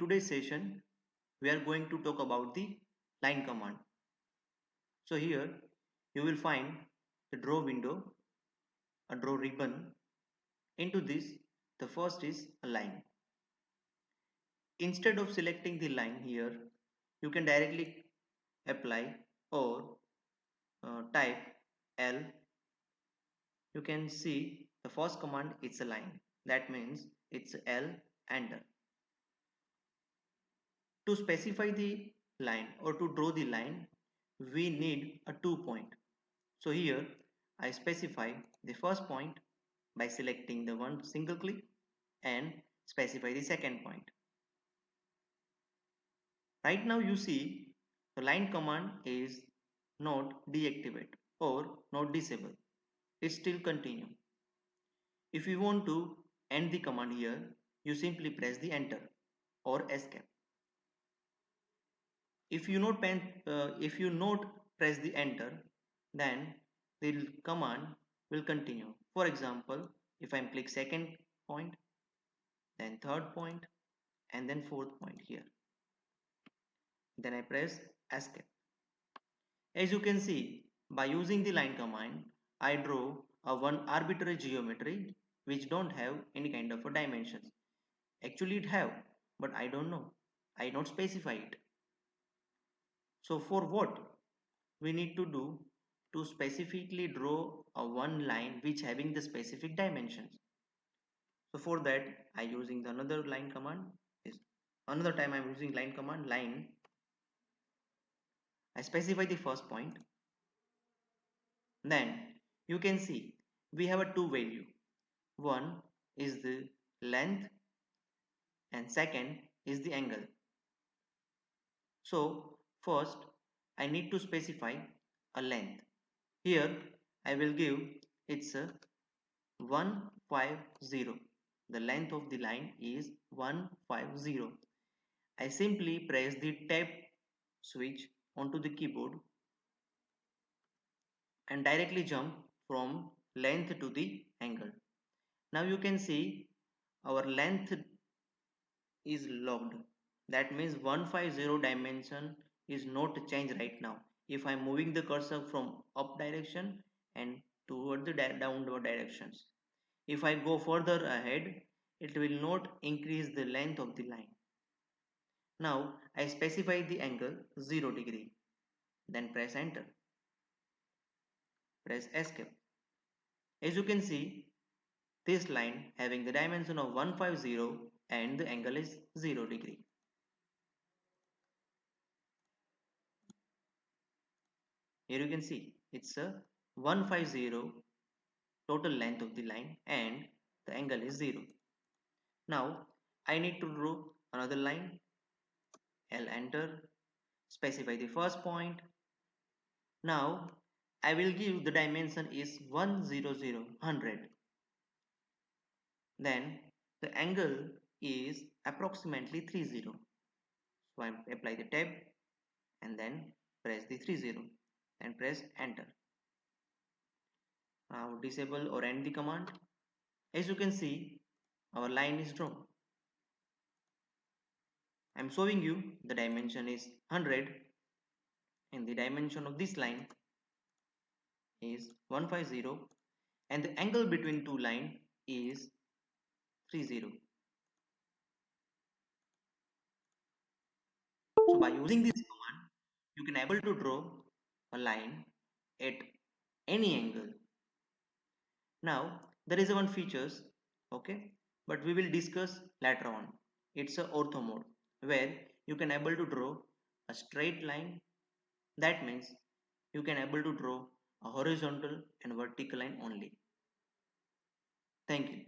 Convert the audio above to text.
today's session, we are going to talk about the line command. So here you will find the draw window, a draw ribbon. Into this, the first is a line. Instead of selecting the line here, you can directly apply or type L. You can see the first command is a line. That means it's L enter. To specify the line or to draw the line, we need a 2 point. So here I specify the first point by selecting the one single click and specify the second point. Right now you see the line command is not deactivate or not disable. It still continue. If you want to end the command here, you simply press the enter or escape. If you not press the enter, then the command will continue. For example, if I click second point, then third point, and then fourth point here, then I press escape. As you can see, by using the line command, I draw a one arbitrary geometry which don't have any kind of a dimensions. Actually it have, but I don't know. I not specify it. So for what we need to do to specifically draw a one line which having the specific dimensions. So for that I using the another line command is another time I'm using line command line. I specify the first point. Then you can see we have a two value. One is the length and second is the angle. So first I need to specify a length. Here I will give it's a 150. The length of the line is 150. I simply press the tab switch onto the keyboard and directly jump from length to the angle. Now you can see our length is locked. That means 150 dimension is not changed right now. If I am moving the cursor from up direction and toward the downward directions. If I go further ahead, it will not increase the length of the line. Now I specify the angle 0 degree. Then press enter. Press escape. As you can see, this line having the dimension of 150 and the angle is 0 degree. Here you can see it's a 150 total length of the line and the angle is 0. Now I need to draw another line. L enter. Specify the first point. Now I will give the dimension is 100. Then the angle is approximately 30. So I apply the tab and then press the 30 and press enter. Now disable or end the command. As you can see, our line is drawn. I am showing you the dimension is 100 and the dimension of this line is 150 and the angle between two lines is 30. So by using this command, you can able to draw a line at any angle. Now there is one features, okay, but we will discuss later on. It's a ortho mode where you can able to draw a straight line. That means you can able to draw a horizontal and vertical line only. Thank you.